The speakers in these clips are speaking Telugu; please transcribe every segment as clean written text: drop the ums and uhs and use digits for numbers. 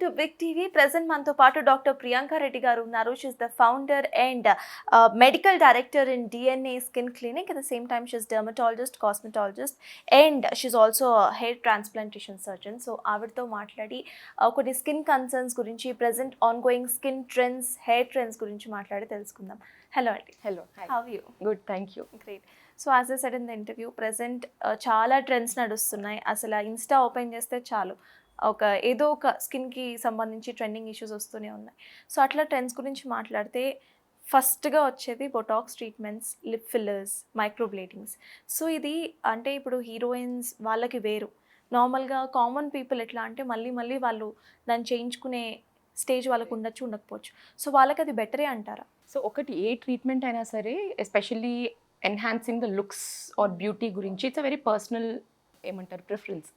To big TV. ప్రెజెంట్ మనతో పాటు డాక్టర్ ప్రియాంక రెడ్డి గారు ఉన్నారు. She's the founder and medical director in DNA skin clinic. At the same time she's dermatologist, cosmetologist and she's also hair transplantation surgeon. So ఆవిడతో మాట్లాడి కొన్ని స్కిన్ కన్సర్న్స్ గురించి, present ongoing skin trends, hair trends గురించి మాట్లాడి తెలుసుకుందాం. హలో అండి. Hello, how you? Good, thank you. Great. So as I said in the interview, present చాలా ట్రెండ్స్ నడుస్తున్నాయి. అసలు ఇన్స్టా ఓపెన్ చేస్తే చాలు ఏదో ఒక స్కిన్కి సంబంధించి ట్రెండింగ్ ఇష్యూస్ వస్తూనే ఉన్నాయి. సో అట్లా ట్రెండ్స్ గురించి మాట్లాడితే ఫస్ట్గా వచ్చేది Botox treatments, lip fillers, microbladings. So ఇది అంటే ఇప్పుడు హీరోయిన్స్ వాళ్ళకి వేరు, నార్మల్గా కామన్ పీపుల్ ఎట్లా అంటే మళ్ళీ మళ్ళీ వాళ్ళు దాన్ని చేయించుకునే స్టేజ్ వాళ్ళకు ఉండొచ్చు, ఉండకపోవచ్చు. సో వాళ్ళకి అది బెటరే అంటారా? సో ఒకటి, ఏ ట్రీట్మెంట్ అయినా సరే, especially enhancing the looks or beauty గురించి ఇట్స్ అ వెరీ పర్సనల్ ఏమంటారు ప్రిఫరెన్స్.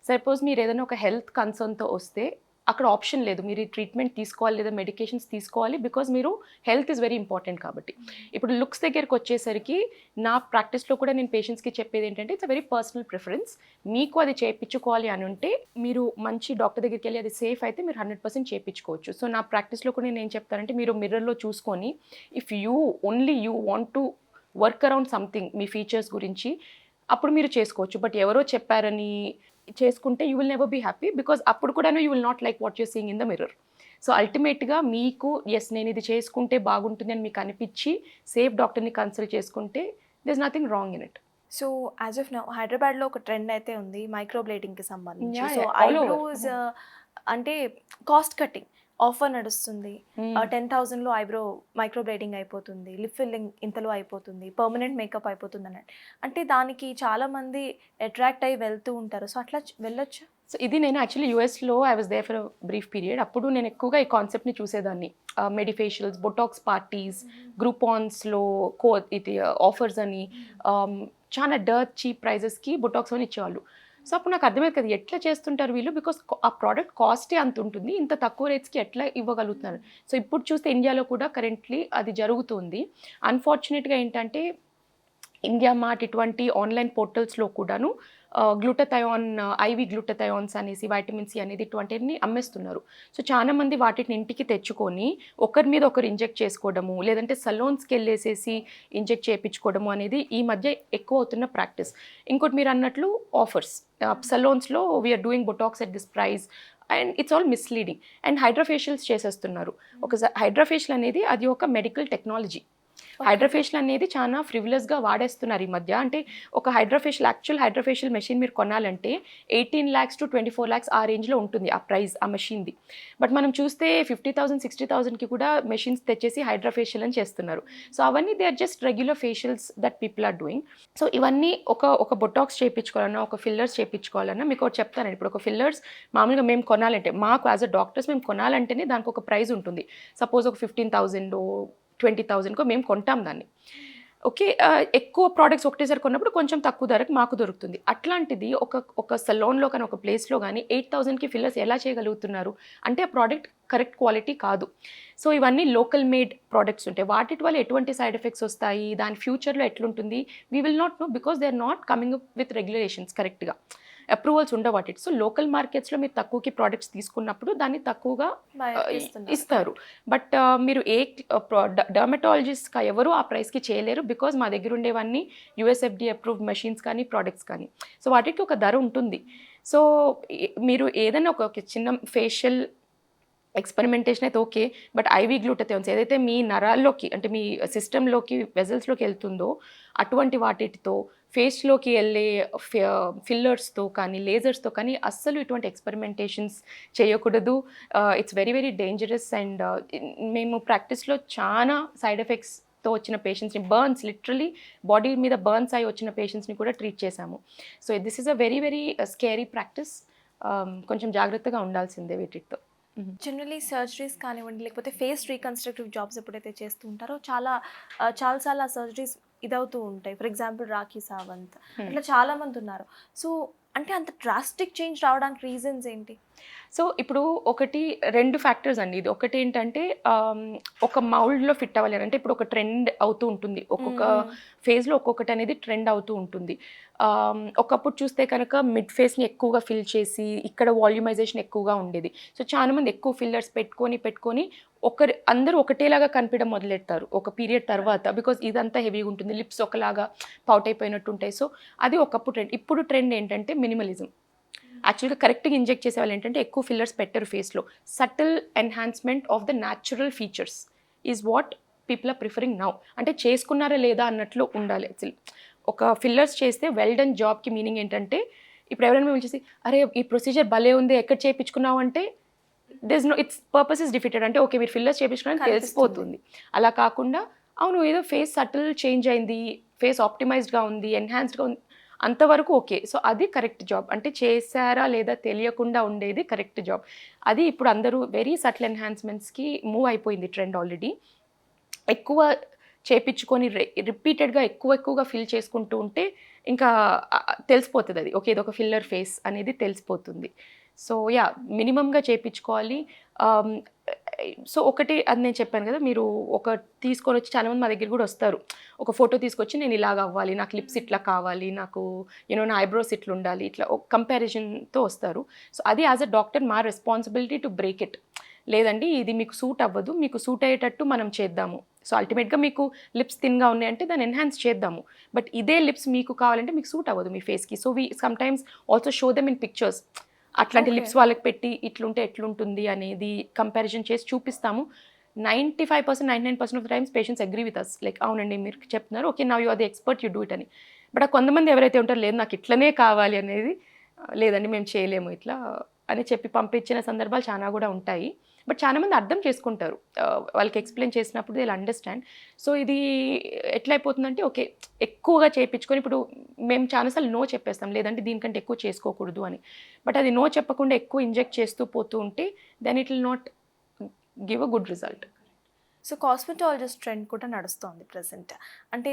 సపోజ్ మీరు ఏదైనా ఒక హెల్త్ కన్సర్న్తో వస్తే అక్కడ ఆప్షన్ లేదు, మీరు ఈ ట్రీట్మెంట్ తీసుకోవాలి లేదా మెడికేషన్స్ తీసుకోవాలి, బికాజ్ మీరు హెల్త్ ఈజ్ వెరీ ఇంపార్టెంట్ కాబట్టి. ఇప్పుడు లుక్స్ దగ్గరికి వచ్చేసరికి నా ప్రాక్టీస్లో కూడా నేను పేషెంట్స్కి చెప్పేది ఏంటంటే it's a very personal preference. మీకు అది చేయించుకోవాలి అని ఉంటే మీరు మంచి డాక్టర్ దగ్గరికి వెళ్ళి అది సేఫ్ అయితే మీరు 100% చేయించుకోవచ్చు. సో నా ప్రాక్టీస్లో కూడా నేను ఏం చెప్తానంటే, మీరు మిర్రర్లో చూసుకొని if only you want to work around something మీ ఫీచర్స్ గురించి అప్పుడు మీరు చేసుకోవచ్చు. బట్ ఎవరో చెప్పారని చేసుకుంటే you will never be happy, because అప్పుడు కూడా you will not like what your seeing in the mirror. So అల్టిమేట్గా మీకు నేను ఇది చేసుకుంటే బాగుంటుంది అని మీకు అనిపించి సేఫ్ డాక్టర్ని కన్సల్ట్ చేసుకుంటే this nothing wrong in it. So as of now హైదరాబాద్లో ఒక ట్రెండ్ అయితే ఉంది మైక్రోబ్లేడింగ్కి సంబంధించి. Yeah, so yeah, all over. Eyebrows అంటే కాస్ట్ కటింగ్ ఆఫర్ నడుస్తుంది. 10,000లో ఐబ్రో మైక్రోబ్లేడింగ్ అయిపోతుంది, లిప్ ఫిల్లింగ్ ఇంతలో అయిపోతుంది, పర్మనెంట్ మేకప్ అయిపోతుంది అన్నట్టు. అంటే దానికి చాలామంది అట్రాక్ట్ అయ్యి వెళ్తూ ఉంటారు. సో అట్లా వెళ్ళొచ్చు. సో ఇది నేను యాక్చువల్లీ యూఎస్లో I was there for brief period. అప్పుడు నేను ఎక్కువగా ఈ కాన్సెప్ట్ని చూసేదాన్ని. మెడిఫేషియల్స్, బొటాక్స్ పార్టీస్, గ్రూపాన్స్లో ఇది ఆఫర్స్ అని చాలా చీప్ ప్రైజెస్కి బొటాక్స్ అని ఇచ్చేవాళ్ళు. సో అప్పుడు నాకు అర్థమైంది కదా ఎట్లా చేస్తుంటారు వీళ్ళు, బికాస్ ఆ ప్రోడక్ట్ కాస్టే అంత ఉంటుంది, ఇంత తక్కువ రేట్స్కి ఎట్లా ఇవ్వగలుగుతున్నారు. సో ఇప్పుడు చూస్తే ఇండియాలో కూడా కరెంట్లీ అది జరుగుతుంది. అన్ఫార్చునేట్గా ఏంటంటే ఇండియా మార్ట్ ఇటువంటి ఆన్లైన్ పోర్టల్స్లో కూడాను గ్లూటథయాన్, ఐవి గ్లూటథయాన్స్ అనేసి, వైటమిన్ సి అనేది ఇటువంటివన్నీ అమ్మేస్తున్నారు. సో చాలా మంది వాటిని ఇంటికి తెచ్చుకొని ఒకరి మీద ఒకరు ఇంజెక్ట్ చేసుకోవడము, లేదంటే సలోన్స్కి వెళ్ళేసేసి ఇంజెక్ట్ చేయించుకోవడము అనేది ఈ మధ్య ఎక్కువ అవుతున్న ప్రాక్టీస్. ఇంకోటి మీరు అన్నట్లు ఆఫర్స్, సలోన్స్లో we're doing Botox at this price and it's all misleading. And hydrofacials చేసేస్తున్నారు. ఒకసారి హైడ్రోఫేషియల్ అనేది అది ఒక మెడికల్ టెక్నాలజీ. హైడ్రోఫేషియల్ అనేది చాలా ఫ్రివిలస్గా వాడేస్తున్నారు ఈ మధ్య. అంటే ఒక యాక్చువల్ హైడ్రోఫేషియల్ మెషిన్ మీరు కొనాలంటే 18 lakhs to 24 lakhs ఆ రేంజ్లో ఉంటుంది ఆ ప్రైస్ ఆ మెషిన్ది. బట్ మనం చూస్తే 50,000, 60,000కి కూడా మెషిన్స్ తెచ్చేసి హైడ్రోఫేషియల్ అని చేస్తున్నారు. సో అవన్నీ they are just regular facials that people are doing. So ఇవన్నీ ఒక బొటాక్స్ చేయించుకోవాలన్నా, ఒక ఫిల్లర్స్ చేయించుకోవాలన్నా మీకు ఒకటి చెప్తానండి. ఇప్పుడు ఒక ఫిల్లర్స్ మామూలుగా మేము కొనాలంటే, మాకు యాజ్ అ డాక్టర్స్ మేము కొనాలంటేనే దానికి ఒక ప్రైస్ ఉంటుంది. సపోజ్ ఒక 15,000 20,000కో మేము కొంటాం దాన్ని. ఓకే, ఎక్కువ ప్రోడక్ట్స్ ఒకటేసారి కొన్నప్పుడు కొంచెం తక్కువ ధరకు మాకు దొరుకుతుంది. అట్లాంటిది ఒక సలోన్లో కానీ ఒక ప్లేస్లో కానీ 8,000కి ఫిల్లర్స్ ఎలా చేయగలుగుతున్నారు అంటే ఆ ప్రోడక్ట్ కరెక్ట్ క్వాలిటీ కాదు. సో ఇవన్నీ లోకల్ మేడ్ ప్రోడక్ట్స్ ఉంటాయి. వాటి వల్ల ఎటువంటి సైడ్ ఎఫెక్ట్స్ వస్తాయి, దాని ఫ్యూచర్లో ఎట్లుంటుంది, we will not know, because they are not coming up with regulations, కరెక్ట్గా అప్రూవల్స్ ఉండవు వాటి. సో లోకల్ మార్కెట్స్లో మీరు తక్కువకి ప్రోడక్ట్స్ తీసుకున్నప్పుడు దాన్ని తక్కువగా ఇస్తారు. బట్ మీరు డర్మటాలజిస్ట్ ఎవరు ఆ ప్రైస్కి చేయలేరు, బికాజ్ మా దగ్గర ఉండేవన్నీ యూఎస్ఎఫ్డి అప్రూవ్డ్ మెషిన్స్ కానీ ప్రోడక్ట్స్ కానీ. సో వాటికి ఒక ధర ఉంటుంది. సో మీరు ఏదైనా ఒక చిన్న ఫేషియల్ ఎక్స్పెరిమెంటేషన్ అయితే ఓకే, బట్ ఐవి గ్లూటథయాన్స్ ఏదైతే మీ నరాల్లోకి అంటే మీ సిస్టంలోకి వెజల్స్లోకి వెళ్తుందో అటువంటి వాటితో ఫేస్లోకి వెళ్ళే ఫిల్లర్స్తో కానీ లేజర్స్తో కానీ అస్సలు ఇటువంటి ఎక్స్పెరిమెంటేషన్స్ చేయకూడదు. It's very very dangerous. And మేము ప్రాక్టీస్లో చాలా సైడ్ ఎఫెక్ట్స్తో వచ్చిన పేషెంట్స్ని, లిటరలీ బాడీ మీద బర్న్స్ అయి వచ్చిన పేషెంట్స్ని కూడా ట్రీట్ చేశాము. So this is a very very scary practice. కొంచెం జాగ్రత్తగా ఉండాల్సిందే వీటితో. జనరలీ సర్జరీస్ కానివ్వండి, లేకపోతే ఫేస్ రీకన్స్ట్రక్టివ్ జాబ్స్ ఎప్పుడైతే చేస్తూ ఉంటారో చాలాసార్లు ఆ సర్జరీస్ ఇదవుతూ ఉంటాయి. ఫర్ ఎగ్జాంపుల్ రాఖీ సావంత్, అట్లా చాలామంది ఉన్నారు. సో అంటే అంత డ్రాస్టిక్ చేంజ్ రావడానికి రీజన్స్ ఏంటి? సో ఇప్పుడు ఒకటి 2 ఫ్యాక్టర్స్ అండి ఇది. ఒకటేంటంటే ఒక మౌల్డ్‌లో ఫిట్ అవ్వాలి అంటే ఇప్పుడు ఒక ట్రెండ్ అవుతూ ఉంటుంది. ఒక్కొక్క ఫేజ్‌లో ఒక్కొక్కటి అనేది ట్రెండ్ అవుతూ ఉంటుంది. ఒకప్పుడు చూస్తే కనుక మిడ్ ఫేస్‌ని ఎక్కువగా ఫిల్ చేసి ఇక్కడ వాల్యూమైజేషన్ ఎక్కువగా ఉండేది. సో చాలామంది ఎక్కువ ఫిల్లర్స్ పెట్టుకొని అందరూ ఒకటేలాగా కనిపించడం మొదలెడతారు ఒక పీరియడ్ తర్వాత. బికాజ్ ఇదంతా హెవీగా ఉంటుంది. లిప్స్ ఒకలాగా పౌట్ అయిపోయినట్టు ఉంటాయి. సో అది ఒకప్పుడు ట్రెండ్. ఇప్పుడు ట్రెండ్ ఏంటంటే మినిమలిజం. యాక్చువల్గా కరెక్ట్గా ఇంజెక్ట్ చేసే వాళ్ళు ఏంటంటే ఎక్కువ ఫిల్లర్స్ పెట్టరు ఫేస్లో. Subtle enhancement of the natural features is what people are preferring now. అంటే చేసుకున్నారా లేదా అన్నట్లు ఉండాలి. యాక్చువల్లీ ఒక ఫిల్లర్స్ చేస్తే వెల్ డన్ జాబ్కి మీనింగ్ ఏంటంటే ఇప్పుడు ఎవరైనా మేము చేసి అరే ఈ ప్రొసీజర్ భలే ఉంది ఎక్కడ చేయించుకున్నావు అంటే ఇట్స్ పర్పస్ ఇస్ డిఫిటెడ్. అంటే ఓకే మీరు ఫిల్లర్స్ చేయించుకోవడానికి తెలిసిపోతుంది. అలా కాకుండా అవును ఏదో ఫేస్ సటిల్ చేంజ్ అయింది, ఫేస్ ఆప్టిమైజ్డ్గా ఉంది, ఎన్హాన్స్డ్గా ఉంది అంతవరకు ఓకే. సో అది కరెక్ట్ జాబ్. అంటే చేశారా లేదా తెలియకుండా ఉండేది కరెక్ట్ జాబ్. అది ఇప్పుడు అందరూ వెరీ సటిల్ ఎన్హాన్స్మెంట్స్కి మూవ్ అయిపోయింది ట్రెండ్ ఆల్రెడీ. ఎక్కువ చేపించుకొని రిపీటెడ్గా ఎక్కువగా ఫిల్ చేసుకుంటూ ఉంటే ఇంకా తెలిసిపోతుంది అది ఓకే ఇదొక ఫిల్లర్ ఫేస్ అనేది తెలిసిపోతుంది. సో యా మినిమంగా చేయించుకోవాలి. సో ఒకటి అది నేను చెప్పాను కదా మీరు ఒక తీసుకొని వచ్చి చాలామంది మా దగ్గర కూడా వస్తారు. ఒక ఫోటో తీసుకొచ్చి నేను ఇలాగ అవ్వాలి, నాకు లిప్స్ ఇట్లా కావాలి, నాకు నా ఐబ్రోస్ ఇట్లా ఉండాలి, ఇట్లా ఒక కంపారిజన్తో వస్తారు. సో అది యాజ్ అ డాక్టర్ మా రెస్పాన్సిబిలిటీ టు బ్రేక్ ఇట్. లేదండి ఇది మీకు సూట్ అవ్వదు, మీకు సూట్ అయ్యేటట్టు మనం చేద్దాము. సో అల్టిమేట్గా మీకు లిప్స్ థిన్గా ఉన్నాయంటే దాన్ని ఎన్హాన్స్ చేద్దాము. బట్ ఇదే లిప్స్ మీకు కావాలంటే మీకు సూట్ అవ్వదు మీ ఫేస్కి. So we sometimes also show them in pictures. అట్లాంటి లిప్స్ వాళ్ళకి పెట్టి ఇట్లుంటే ఎట్లుంటుంది అనేది కంపారిజన్ చేసి చూపిస్తాము. 95% 99% of the times patients agree with us. Like అవునండి మీరు చెప్తున్నారు okay now you are the expert you do it అని. బట్ ఆ కొంతమంది ఎవరైతే ఉంటారో లేదు నాకు ఇట్లనే కావాలి అనేది లేదండి మేము చేయలేము ఇట్లా అని చెప్పి పంపించిన సందర్భాలు చాలా కూడా ఉంటాయి. బట్ చాలామంది అర్థం చేసుకుంటారు వాళ్ళకి ఎక్స్ప్లెయిన్ చేసినప్పుడు దే విల్ అండర్స్టాండ్. సో ఇది ఎట్లయిపోతుందంటే ఓకే ఎక్కువగా చేయించుకొని ఇప్పుడు మేము చాలాసార్లు నో చెప్పేస్తాం లేదంటే దీనికంటే ఎక్కువ చేసుకోకూడదు అని. బట్ అది నో చెప్పకుండా ఎక్కువ ఇంజెక్ట్ చేస్తూ పోతూ ఉంటే then it will not give a good result. So cosmetologist trend కూడా నడుస్తోంది ప్రజెంట్. అంటే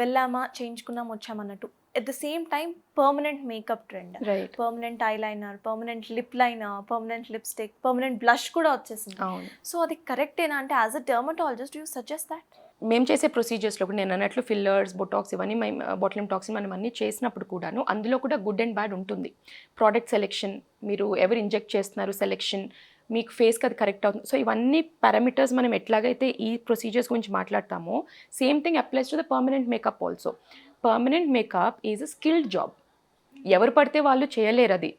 వెళ్ళామా చేయించుకున్నాం వచ్చామన్నట్టు. At the same time permanent makeup trend, right. Permanent eyeliner, permanent lip liner, permanent lipstick, permanent blush కూడా వచ్చేసింది. అవును. సో అది కరెక్టేనా? అంటే as a dermatologist you suggest that? మేము చేసే ప్రొసీజర్స్లో కూడా నేను అన్నట్లు ఫిల్లర్స్ బొటాక్స్ ఇవన్నీ బొటలియం టాక్సిన్ మనం అన్నీ చేసినప్పుడు కూడాను అందులో కూడా గుడ్ అండ్ బ్యాడ్ ఉంటుంది. ప్రోడక్ట్ సెలెక్షన్, మీరు ఎవరు ఇంజెక్ట్ చేస్తున్నారు సెలెక్షన్, మీకు ఫేస్కి అది కరెక్ట్ అవుతుంది. సో ఇవన్నీ పారామీటర్స్ మనం ఎట్లాగైతే ఈ ప్రొసీజర్స్ గురించి మాట్లాడతామో same thing applies to the permanent makeup also. Permanent makeup is a skilled job. ఎవరు పడితే వాళ్ళు చేయలేరు అది.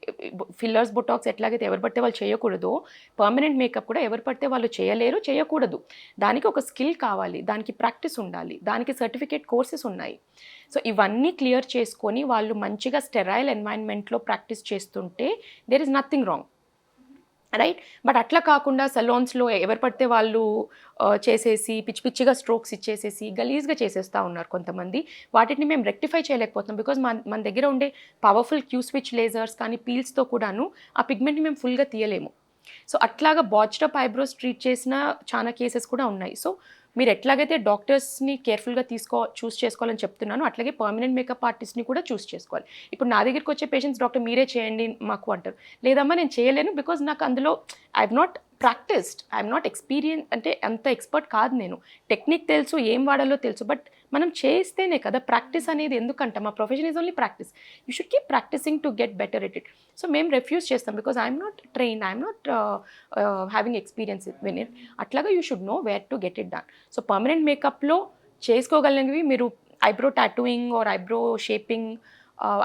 ఫిల్లర్స్ బొటాక్స్ ఎట్లాగైతే ఎవరు పడితే వాళ్ళు చేయకూడదు, పర్మనెంట్ మేకప్ కూడా ఎవరు పడితే వాళ్ళు చేయలేరు, చేయకూడదు. దానికి ఒక స్కిల్ కావాలి, దానికి ప్రాక్టీస్ ఉండాలి, దానికి సర్టిఫికేట్ కోర్సెస్ ఉన్నాయి. సో ఇవన్నీ క్లియర్ చేసుకొని వాళ్ళు మంచిగా స్టెరైల్ ఎన్వైరన్మెంట్లో ప్రాక్టీస్ చేస్తుంటే there is nothing wrong, right. But అట్లా కాకుండా సలోన్స్లో ఎవరు పడితే వాళ్ళు చేసేసి పిచ్చి పిచ్చిగా స్ట్రోక్స్ ఇచ్చేసేసి గలీజ్గా చేసేస్తూ ఉన్నారు కొంతమంది. వాటిని మేము రెక్టిఫై చేయలేకపోతున్నాం బికాజ్ మన దగ్గర ఉండే పవర్ఫుల్ క్యూ స్విచ్ లేజర్స్ కానీ పీల్స్తో కూడాను ఆ పిగ్మెంట్ని మేము ఫుల్గా తీయలేము. సో అట్లాగా బాచ్డ్ అప్ ఐబ్రోస్ ట్రీట్ చేసిన చాలా కేసెస్ కూడా ఉన్నాయి. సో మీరు ఎట్లాగైతే డాక్టర్స్ని కేర్ఫుల్గా చూస్ చేసుకోవాలని చెప్తున్నాను అట్లాగే పర్మనెంట్ మేకప్ ఆర్టిస్ట్ని కూడా చూస్ చేసుకోవాలి. ఇప్పుడు నా దగ్గరికి వచ్చే పేషెంట్స్ డాక్టర్ మీరే చేయండి మాకు అంటారు. లేదమ్మా నేను చేయలేను బికాజ్ నాకు అందులో I not practised, I'm not experience, అంటే అంత ఎక్స్పర్ట్ కాదు నేను. టెక్నిక్ తెలుసు, ఏం వాడాలో తెలుసు, బట్ మనం చేస్తేనే కదా ప్రాక్టీస్ అనేది. ఎందుకంటే మా profession is only practice. You should keep practicing to get better at it. So మేము రిఫ్యూజ్ చేస్తాం because I'm not trained, I'm not having experience in it. అట్లాగా you should know where to get it done. So permanent మేకప్లో చేసుకోగలిగినవి మీరు eyebrow tattooing or eyebrow shaping,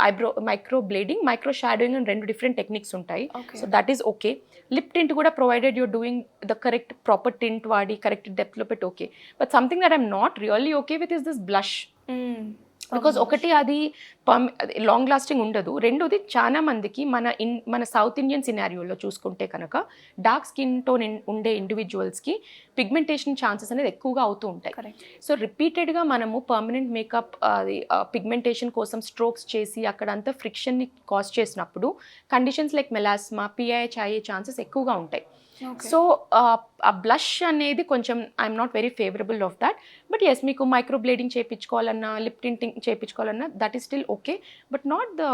eyebrow micro blading, micro shadowing అని 2 డిఫరెంట్ టెక్నిక్స్ ఉంటాయి. So that is okay. Lip tint కూడా provided you're doing the correct proper tint వాడి కరెక్ట్ డెప్త్లో పెట్టి okay. But something that I'm not really okay with is this blush. Because ఒకటి అది లాంగ్ లాస్టింగ్ ఉండదు, రెండోది చాలా మందికి మన సౌత్ ఇండియన్ సినారియోలో చూసుకుంటే కనుక డార్క్ స్కిన్ టోన్ ఉండే ఇండివిజువల్స్కి పిగ్మెంటేషన్ ఛాన్సెస్ అనేది ఎక్కువగా అవుతూ ఉంటాయి. సో రిపీటెడ్గా మనము పర్మనెంట్ మేకప్ అది పిగ్మెంటేషన్ కోసం స్ట్రోక్స్ చేసి అక్కడంతా ఫ్రిక్షన్ని కాజ్ చేసినప్పుడు కండిషన్స్ లైక్ మెలాస్మా, పిఐహెచ్ అయ్యే ఛాన్సెస్ ఎక్కువగా ఉంటాయి. సో ఆ బ్లష్ అనేది కొంచెం I'm not very favourable of that. But yes, మీకు మైక్రో బ్లేడింగ్ చేయించుకోవాలన్నా, లిప్ టింటింగ్ చేయించుకోవాలన్నా that is still okay. But not the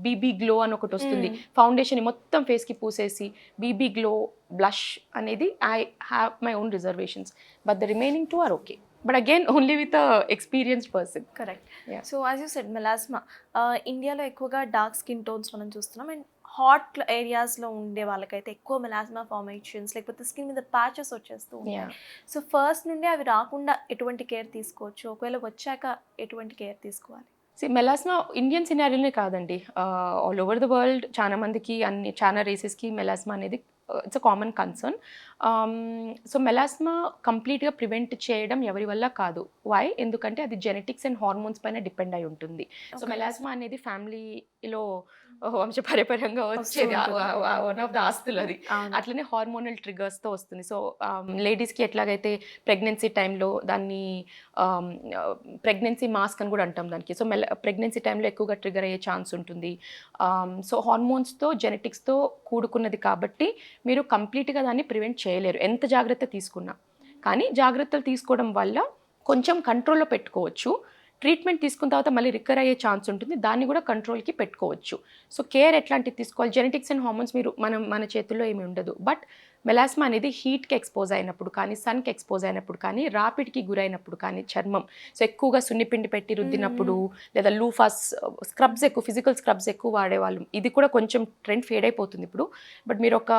BB glow అని ఒకటి వస్తుంది, ఫౌండేషన్ మొత్తం ఫేస్కి పూసేసి బీబీ గ్లో బ్లష్ అనేది I have my own reservations. But the remaining two or okay. But again only with experienced person. Correct. Yeah. So as you said melasma ఇండియాలో ఎక్కువగా డార్క్ స్కిన్ టోన్స్ మనం చూస్తున్నాం. అండ్ హాట్ ఏరియాస్లో ఉండే వాళ్ళకైతే ఎక్కువ మెలాస్మా ఫార్మేషన్స్ లేకపోతే స్కిన్ మీద ప్యాచెస్ వచ్చేస్తూ ఉంటాయి. సో ఫస్ట్ నుండి అవి రాకుండా ఎటువంటి కేర్ తీసుకోవచ్చు, ఒకవేళ వచ్చాక ఎటువంటి కేర్ తీసుకోవాలి? మెలాస్మా ఇండియన్ సినారియోనే కాదండి, ఆల్ ఓవర్ ద వరల్డ్ చాలా మందికి, చాలా రేసెస్కి మెలాస్మా అనేది it's a common concern. So melasma కంప్లీట్గా ప్రివెంట్ చేయడం ఎవరి వల్ల కాదు. వై? ఎందుకంటే అది జెనెటిక్స్ అండ్ హార్మోన్స్ పైన డిపెండ్ అయి ఉంటుంది. సో మెలాస్మా అనేది ఫ్యామిలీలో వంశపారంపర్యంగా వచ్చేది, వన్ ఆఫ్ ద ఆస్తులు అది. అట్లనే హార్మోనల్ ట్రిగర్స్తో వస్తుంది. సో లేడీస్కి ఎట్లాగైతే ప్రెగ్నెన్సీ టైంలో దాన్ని ప్రెగ్నెన్సీ మాస్క్ అని కూడా అంటాం దానికి. సో ప్రెగ్నెన్సీ టైంలో ఎక్కువగా ట్రిగర్ అయ్యే ఛాన్స్ ఉంటుంది. సో హార్మోన్స్తో జెనెటిక్స్తో కూడుకున్నది కాబట్టి మీరు కంప్లీట్గా దాన్ని ప్రివెంట్ చేయలేరు ఎంత జాగ్రత్త తీసుకున్నా. కానీ జాగ్రత్తలు తీసుకోవడం వల్ల కొంచెం కంట్రోల్లో పెట్టుకోవచ్చు. ట్రీట్మెంట్ తీసుకున్న తర్వాత మళ్ళీ రికవర్ అయ్యే ఛాన్స్ ఉంటుంది, దాన్ని కూడా కంట్రోల్కి పెట్టుకోవచ్చు. సో కేర్ ఎట్లాంటివి తీసుకోవాలి? జెనెటిక్స్ అండ్ హార్మోన్స్ మన చేతుల్లో ఏమి ఉండదు. బట్ మెలాస్మా అనేది హీట్కి ఎక్స్పోజ్ అయినప్పుడు కానీ, సన్కి ఎక్స్పోజ్ అయినప్పుడు కానీ, రాపిడ్కి గురైనప్పుడు కానీ, చర్మం సో ఎక్కువగా సున్నిపిండి పెట్టి రుద్దినప్పుడు, లేదా లూఫాస్ స్క్రబ్స్ ఎక్కువ, ఫిజికల్ స్క్రబ్స్ ఎక్కువ వాడేవాళ్ళు. ఇది కూడా కొంచెం ట్రెండ్ ఫేడ్ అయిపోతుంది ఇప్పుడు. బట్ మీరు ఒక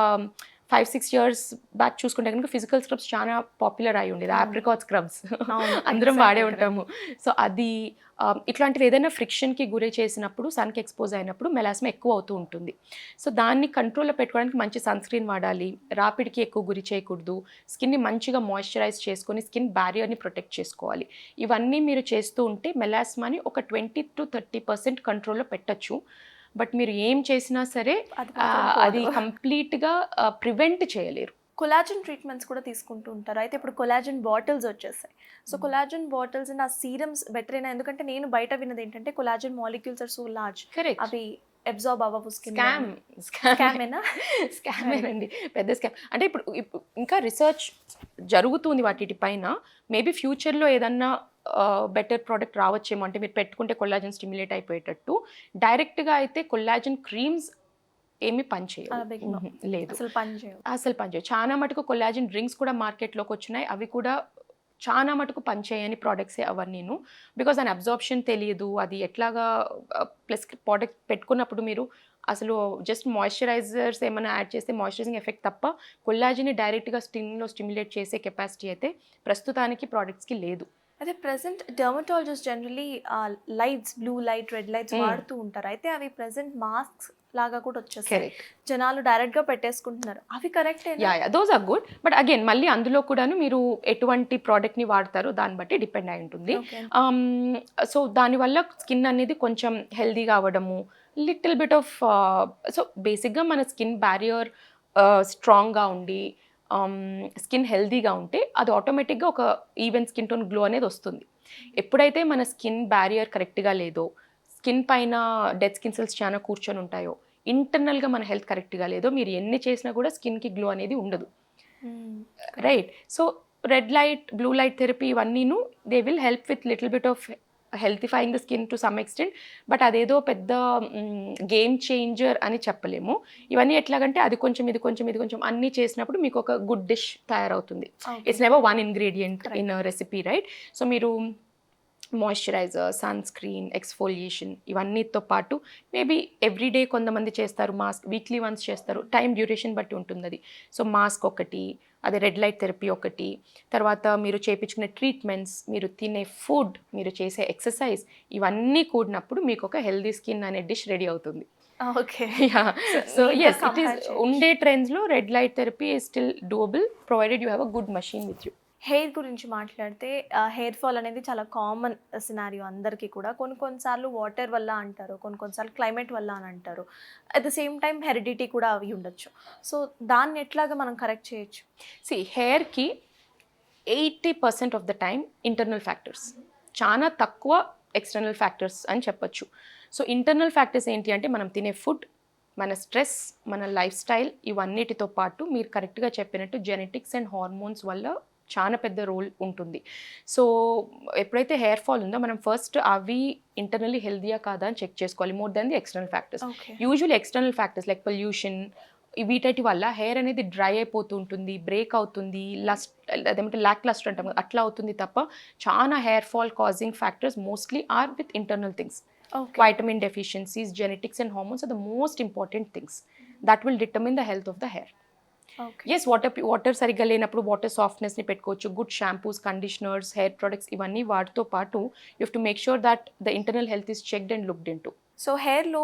5-6 years బ్యాక్ చూసుకుంటే కనుక ఫిజికల్ స్క్రబ్స్ చాలా పాపులర్ అయి ఉండేది, ఆప్రికాట్ స్క్రబ్స్ అందరం వాడే ఉంటాము. సో అది ఇట్లాంటివి ఏదైనా ఫ్రిక్షన్కి గురి చేసినప్పుడు, సన్కి ఎక్స్పోజ్ అయినప్పుడు మెలాస్మా ఎక్కువ అవుతూ ఉంటుంది. సో దాన్ని కంట్రోల్లో పెట్టుకోవడానికి మంచి సన్ స్క్రీన్ వాడాలి, రాపిడ్కి ఎక్కువ గురి చేయకూడదు, స్కిన్ని మంచిగా మాయిశ్చరైజ్ చేసుకొని స్కిన్ బ్యారియర్ని ప్రొటెక్ట్ చేసుకోవాలి. ఇవన్నీ మీరు చేస్తూ ఉంటే మెలాస్మాని ఒక 20-30% కంట్రోల్లో పెట్టచ్చు. బట్ మీరు ఏం చేసినా సరే అది కంప్లీట్గా ప్రివెంట్ చేయలేరు. కొలాజన్ ట్రీట్మెంట్స్ కూడా తీసుకుంటూ ఉంటారు. అయితే ఇప్పుడు కొలాజన్ బాటిల్స్ వచ్చేసాయి. సో కొలాజన్ బాటిల్స్ అండ్ ఆ సీరమ్స్ బెటర్ అయినా, ఎందుకంటే నేను బయట విన్నది ఏంటంటే collagen molecules are so large, అవి అబ్జార్బ్ అవ్వవు. స్కామేనండి, పెద్ద స్కామ్. అంటే ఇప్పుడు ఇంకా రీసెర్చ్ జరుగుతుంది వాటి పైన. మేబీ ఫ్యూచర్లో ఏదన్నా బెటర్ ప్రోడక్ట్ రావచ్చేమో, అంటే మీరు పెట్టుకుంటే కొల్లాజన్ స్టిమ్యులేట్ అయిపోయేటట్టు. డైరెక్ట్గా అయితే కొల్లాజన్ క్రీమ్స్ ఏమి పనిచేయవు, లేదు అసలు పనిచేయవు. చాలా మటుకు కొల్లాజన్ డ్రింక్స్ కూడా మార్కెట్లోకి వచ్చినాయి, అవి కూడా చాలా మటుకు పనిచేయని ప్రోడక్ట్సే అవన్నీను. బికాజ్ దాని అబ్జార్ప్షన్ తెలియదు, అది ఎట్లాగా ప్లస్ ప్రోడక్ట్ పెట్టుకున్నప్పుడు మీరు అసలు జస్ట్ మాయిశ్చరైజర్స్ ఏమైనా యాడ్ చేస్తే మాయిశ్చరైజింగ్ ఎఫెక్ట్ తప్ప కొల్లాజన్ని డైరెక్ట్గా స్కిన్లో స్టిమ్యులేట్ చేసే కెపాసిటీ అయితే ప్రస్తుతానికి ప్రోడక్ట్స్కి లేదు. అయితే present dermatologist generally lights, blue light, red lights వాడుతూ ఉంటారు. అయితే అవి ప్రెసెంట్ మాస్క్స్ లాగా కూడా వచ్చేసాయి, జనాలు డైరెక్ట్గా పెట్టేసుకుంటున్నారు. అవి correct? Those are good. But again మళ్ళీ అందులో కూడాను మీరు ఎటువంటి ప్రోడక్ట్ని వాడతారో దాన్ని బట్టి డిపెండ్ అయి ఉంటుంది. సో దానివల్ల స్కిన్ అనేది కొంచెం హెల్దీగా అవ్వడము, లిటిల్ బిట్ ఆఫ్ సో బేసిక్గా మన స్కిన్ బ్యారియర్ స్ట్రాంగ్గా ఉండి స్కిన్ హెల్దీగా ఉంటే అది ఆటోమేటిక్గా ఒక ఈవెన్ స్కిన్ టోన్ గ్లో అనేది వస్తుంది. ఎప్పుడైతే మన స్కిన్ బ్యారియర్ కరెక్ట్గా లేదో, స్కిన్ పైన డెడ్ స్కిన్ సెల్స్ చాలా కూర్చొని ఉంటాయో, ఇంటర్నల్గా మన హెల్త్ కరెక్ట్గా లేదో, మీరు ఎన్ని చేసినా కూడా స్కిన్కి గ్లో అనేది ఉండదు. Right? So red light, blue light therapy ఇవన్నీను they will help with little bit of healthifying the skin to some extent. But అదేదో పెద్ద గేమ్ చేంజర్ అని చెప్పలేము. ఇవన్నీ ఎట్లాగంటే అది కొంచెం ఇది కొంచెం ఇది కొంచెం అన్నీ చేసినప్పుడు మీకు ఒక గుడ్ డిష్ తయారవుతుంది. It's never one ingredient in recipe, right? So మీరు మాయిశ్చరైజర్, సన్ స్క్రీన్, ఎక్స్ఫోలియేషన్ ఇవన్నీతో పాటు మేబీ ఎవ్రీడే కొంతమంది చేస్తారు, మాస్క్ వీక్లీ వన్స్ చేస్తారు, టైం డ్యూరేషన్ బట్టి ఉంటుంది అది. సో మాస్క్ ఒకటి, అదే రెడ్ లైట్ థెరపీ ఒకటి, తర్వాత మీరు చేయించుకునే ట్రీట్మెంట్స్, మీరు తినే ఫుడ్, మీరు చేసే ఎక్సర్సైజ్ ఇవన్నీ కూడినప్పుడు మీకు ఒక హెల్దీ స్కిన్ అనే డిష్ రెడీ అవుతుంది. Okay. So yes, it is ఉండే ట్రెండ్స్లో red light therapy is still doable provided you have a good machine with you. Hair గురించి మాట్లాడితే హెయిర్ ఫాల్ అనేది చాలా కామన్ సినారియో అందరికీ కూడా. కొన్నిసార్లు వాటర్ వల్ల అంటారు, కొన్నిసార్లు క్లైమేట్ వల్ల అని అంటారు. At the same time heredity కూడా అవి ఉండొచ్చు. సో దాన్ని ఎట్లాగా మనం కరెక్ట్ చేయొచ్చు? హెయిర్కి 80% of the time internal factors, చాలా తక్కువ ఎక్స్టర్నల్ ఫ్యాక్టర్స్ అని చెప్పొచ్చు. సో ఇంటర్నల్ ఫ్యాక్టర్స్ ఏంటి అంటే మనం తినే ఫుడ్, మన స్ట్రెస్, మన లైఫ్ స్టైల్ ఇవన్నిటితో పాటు మీరు కరెక్ట్గా చెప్పినట్టు జెనెటిక్స్ అండ్ హార్మోన్స్ వల్ల చాలా పెద్ద రోల్ ఉంటుంది. సో ఎప్పుడైతే హెయిర్ ఫాల్ ఉందో మనం ఫస్ట్ అవి ఇంటర్నల్లీ హెల్దీయా కాదా అని చెక్ చేసుకోవాలి, more than the external factors. Okay. Usually external factors like pollution వీటి వల్ల హెయిర్ అనేది డ్రై అయిపోతూ ఉంటుంది, బ్రేక్ అవుతుంది, అదేమంటే లాక్ లస్టర్ అంటాం కదా, అట్లా అవుతుంది తప్ప చాలా hair fall causing factors mostly are with internal things. Okay. Vitamin deficiencies, genetics and hormones are the most important things that will determine the health of the hair. Okay. Yes, water సరిగ్గా లేనప్పుడు వాటర్ సాఫ్ట్నెస్ని పెట్టుకోవచ్చు, good shampoos, conditioners, hair products ఇవన్నీ వాటితో పాటు you have to make sure that the internal health is checked and looked in to. So హెయిర్లో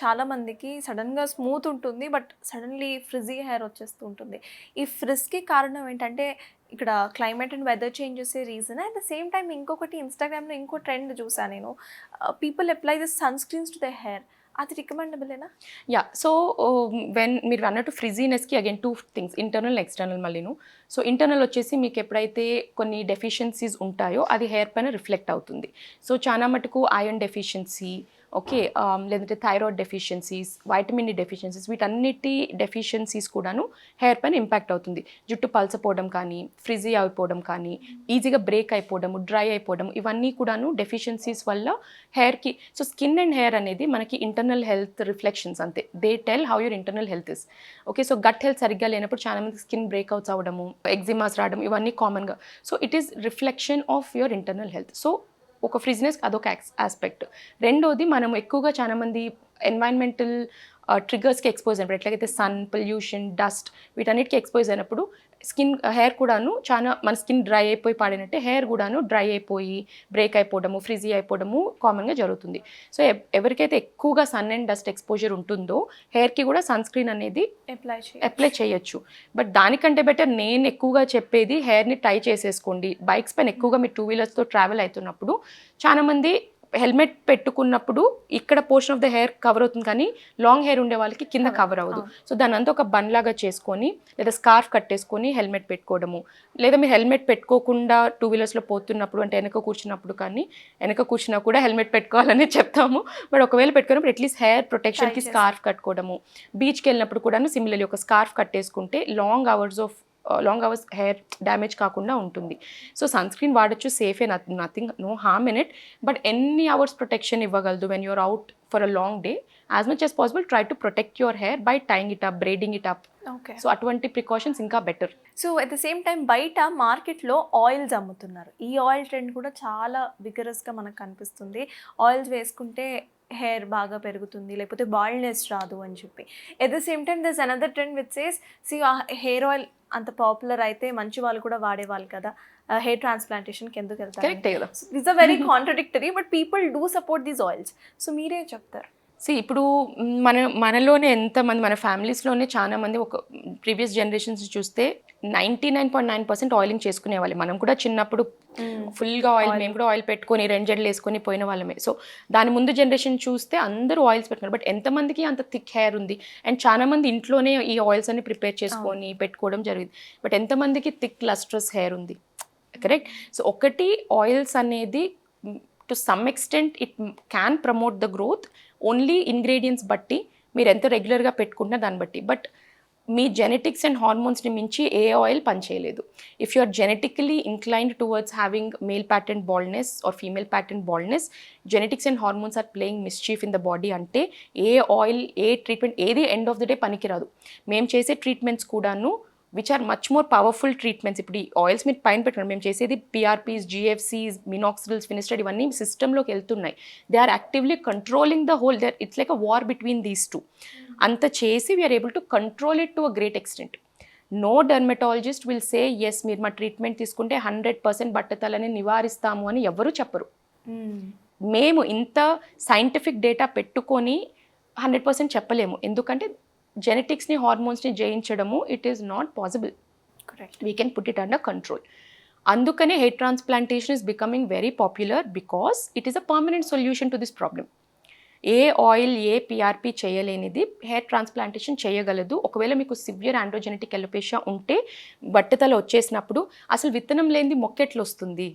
చాలా మందికి సడన్గా స్మూత్ ఉంటుంది, బట్ సడన్లీ ఫ్రిజీ హెయిర్ వచ్చేస్తూ ఉంటుంది. ఈ ఫ్రిజ్కి కారణం ఏంటంటే ఇక్కడ climate and weather changes reason. At the same time ఇంకొకటి ఇన్స్టాగ్రామ్లో ఇంకో ట్రెండ్ చూసాను నేను, people apply this sun screens to the hair. అది రికమెండబులేనా? యా, సో వెన్ మీరు అన్నట్టు ఫ్రిజీనెస్కి again two things, internal external మళ్ళీను. సో ఇంటర్నల్ వచ్చేసి మీకు ఎప్పుడైతే కొన్ని డెఫిషియన్సీస్ ఉంటాయో అది హెయిర్ పైన రిఫ్లెక్ట్ అవుతుంది. సో చాలా మటుకు ఐరన్ డెఫిషియన్సీ, ఓకే, లేదంటే thyroid deficiencies, vitamin D deficiencies, వీటన్నిటి డెఫిషియన్సీస్ కూడాను హెయిర్ పైన ఇంపాక్ట్ అవుతుంది. జుట్టు పల్సపోవడం కానీ, ఫ్రిజీ అయిపోవడం కానీ, ఈజీగా బ్రేక్ అయిపోవడము, డ్రై అయిపోవడం, ఇవన్నీ కూడాను డెఫిషియన్సీస్ వల్ల హెయిర్కి. సో స్కిన్ అండ్ హెయిర్ అనేది మనకి ఇంటర్నల్ హెల్త్ రిఫ్లెక్షన్స్ అంతే, they tell how your internal health is. Okay, so gut health సరిగ్గా లేనప్పుడు చాలా మంది స్కిన్ బ్రేక్అవుట్స్ అవ్వడము, ఎగ్జిమాస్ రావడం, ఇవన్నీ కామన్గా. So it is reflection of your internal health. So ఒక ఫ్రిజ్నెస్ అదొక ఆస్పెక్ట్. రెండోది మనం ఎక్కువగా చాలా మంది ఎన్వైరన్మెంటల్ ట్రిగర్స్కి ఎక్స్పోజ్ అయినప్పుడు, ఎట్లాగైతే సన్, పొల్యూషన్, డస్ట్, వీటన్నిటికి ఎక్స్పోజ్ అయినప్పుడు హెయిర్ కూడాను చాలా, మన స్కిన్ డ్రై అయిపోయి పాడినట్టే హెయిర్ కూడాను డ్రై అయిపోయి బ్రేక్ అయిపోవడము, ఫ్రిజీ అయిపోవడము కామన్గా జరుగుతుంది. సో ఎవరికైతే ఎక్కువగా సన్ అండ్ డస్ట్ ఎక్స్పోజర్ ఉంటుందో హెయిర్కి కూడా సన్ స్క్రీన్ అనేది అప్లై చేయొచ్చు. బట్ దానికంటే బెటర్ నేను ఎక్కువగా చెప్పేది హెయిర్ని టై చేసేసుకోండి. బైక్స్ పైన ఎక్కువగా మీరు 2 వీలర్స్తో ట్రావెల్ అవుతున్నప్పుడు చాలామంది హెల్మెట్ పెట్టుకున్నప్పుడు ఇక్కడ portion of the hair cover అవుతుంది, కానీ లాంగ్ హెయిర్ ఉండే వాళ్ళకి కింద కవర్ అవ్వదు. సో దాని అంతా ఒక బన్ లాగా చేసుకొని లేదా స్కార్ఫ్ కట్టేసుకొని హెల్మెట్ పెట్టుకోవడము, లేదా మీరు హెల్మెట్ పెట్టుకోకుండా 2 వీలర్స్లో పోతున్నప్పుడు, అంటే వెనక కూర్చున్నప్పుడు, కానీ వెనక కూర్చున్నా కూడా హెల్మెట్ పెట్టుకోవాలని చెప్తాము, బట్ ఒకవేళ పెట్టుకున్నప్పుడు అట్లీస్ట్ హెయిర్ ప్రొటెక్షన్కి స్కార్ఫ్ కట్టుకోవడము. బీచ్కి వెళ్ళినప్పుడు కూడా సిమిలర్లీ ఒక స్కార్ఫ్ కట్టేసుకుంటే లాంగ్ అవర్స్ హెయిర్ డ్యామేజ్ కాకుండా ఉంటుంది. సో సన్ స్క్రీన్ వాడచ్చు, సేఫే, nothing, no harm in it. But ఎన్ని అవర్స్ ప్రొటెక్షన్ ఇవ్వగలదు when you're out for a long day? As much as possible try to protect your hair by tying it up, braiding it up. Okay. So అటువంటి ప్రికాషన్స్ ఇంకా better. So at the same time బయట మార్కెట్లో ఆయిల్స్ అమ్ముతున్నారు. ఈ ఆయిల్ ట్రెండ్ కూడా చాలా విగరస్గా మనకు కనిపిస్తుంది. ఆయిల్స్ వేసుకుంటే హెయిర్ బాగా పెరుగుతుంది, లేకపోతే బాల్డ్నెస్ రాదు అని చెప్పి. At the same time దర్స్ another trend which says, hair oil అంత పాపులర్ అయితే మంచి వాళ్ళు కూడా వాడేవాళ్ళు కదా, హెయిర్ ట్రాన్స్ప్లాంటేషన్కి ఎందుకు వెళ్తారు? కరెక్టే కదా. This are very contradictory, but people do support these oils. So మీరే చెప్తారు? ఇప్పుడు మనలోనే ఎంతమంది, మన ఫ్యామిలీస్లోనే చాలా మంది, ఒక ప్రీవియస్ జనరేషన్స్ చూస్తే 99.9% ఆయిలింగ్ చేసుకునే వాళ్ళే. మనం కూడా చిన్నప్పుడు ఫుల్గా ఆయిల్, మేము కూడా ఆయిల్ పెట్టుకొని 2 జడలు వేసుకొని పోయిన వాళ్ళమే. సో దాని ముందు జనరేషన్ చూస్తే అందరూ ఆయిల్స్ పెట్టుకున్నారు. బట్ ఎంతమందికి అంత థిక్ హెయిర్ ఉంది? అండ్ చాలా మంది ఇంట్లోనే ఈ ఆయిల్స్ అన్ని ప్రిపేర్ చేసుకొని పెట్టుకోవడం జరిగింది. బట్ ఎంతమందికి థిక్ లస్ట్రస్ హెయిర్ ఉంది? కరెక్ట్. సో ఒకటి, ఆయిల్స్ అనేది to some extent it can promote the growth, only ingredients బట్టి, మీరు ఎంత రెగ్యులర్గా పెట్టుకుంటున్నా దాన్ని బట్టి. బట్ మీ జెనెటిక్స్ అండ్ హార్మోన్స్ని మించి ఏ ఆయిల్ పనిచేయలేదు. If you are genetically inclined towards having male pattern baldness or female pattern baldness, genetics and hormones are playing mischief in the body అంటే ఏ ఆయిల్, ఏ ట్రీట్మెంట్, ఏది ఎండ్ ఆఫ్ ద డే పనికిరాదు. మేము చేసే ట్రీట్మెంట్స్ కూడాను which are much more powerful treatments. ఇప్పుడు ఈ ఆయిల్స్ మీరు పైన పెట్టుకున్నాం, మేము చేసేది పిఆర్పీస్, జిఎఫ్సీస్, మినాక్సిడిల్స్, ఫినిస్టైడ్, ఇవన్నీ సిస్టంలోకి వెళ్తున్నాయి. They are actively controlling the whole, they it's like a war between these two. అంత చేసి we are able to control it to a great extent. No dermatologist will say yes మీరు మా ట్రీట్మెంట్ తీసుకుంటే 100% బట్టతలని నివారిస్తాము అని ఎవరు చెప్పరు. మేము ఇంత సైంటిఫిక్ డేటా పెట్టుకొని 100% చెప్పలేము, ఎందుకంటే జెనెటిక్స్ని, హార్మోన్స్ని జయించడము it is not possible. We can put it under control. అందుకనే hair transplantation is becoming very popular because it is a permanent solution to this problem. ఏ ఆయిల్, ఏ పిఆర్పి చేయలేనిది హెయిర్ ట్రాన్స్ప్లాంటేషన్ చేయగలదు. ఒకవేళ మీకు సివియర్ ఆండ్రోజెనెటిక్ ఎలోపేషియా ఉంటే, బట్టతల వచ్చేసినప్పుడు అసలు విత్తనం లేనిది మొక్క ఎట్లా వస్తుంది?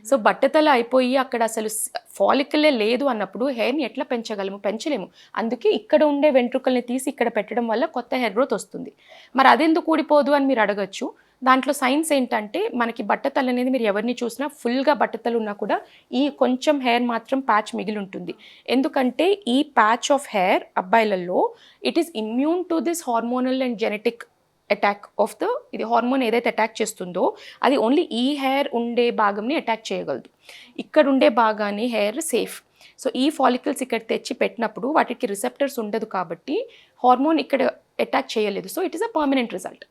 సో బట్టతల అయిపోయి అక్కడ అసలు ఫాలికలే లేదు అన్నప్పుడు హెయిర్ని ఎట్లా పెంచగలము, పెంచలేము. అందుకే ఇక్కడ ఉండే వెంట్రుకల్ని తీసి ఇక్కడ పెట్టడం వల్ల కొత్త హెయిర్ గ్రోత్ వస్తుంది. మరి అదెందుకు ఊడిపోదు అని మీరు అడగచ్చు. దాంట్లో సైన్స్ ఏంటంటే మనకి బట్టతల అనేది మీరు ఎవరిని చూసినా ఫుల్గా బట్టతలు ఉన్నా కూడా ఈ కొంచెం హెయిర్ మాత్రం ప్యాచ్ మిగిలి ఉంటుంది. ఎందుకంటే ఈ ప్యాచ్ ఆఫ్ హెయిర్ అబ్బాయిలలో it is immune to this hormonal and genetic attack of the ఇది హార్మోన్ ఏదైతే అటాక్ చేస్తుందో అది ఓన్లీ ఈ హెయిర్ ఉండే భాగంని అటాక్ చేయగలదు. ఇక్కడ ఉండే భాగాన్ని హెయిర్ సేఫ్. సో ఈ ఫాలికల్స్ ఇక్కడ తెచ్చి పెట్టినప్పుడు వాటికి రిసెప్టర్స్ ఉండదు కాబట్టి హార్మోన్ ఇక్కడ అటాక్ చేయలేదు. So it is a permanent result.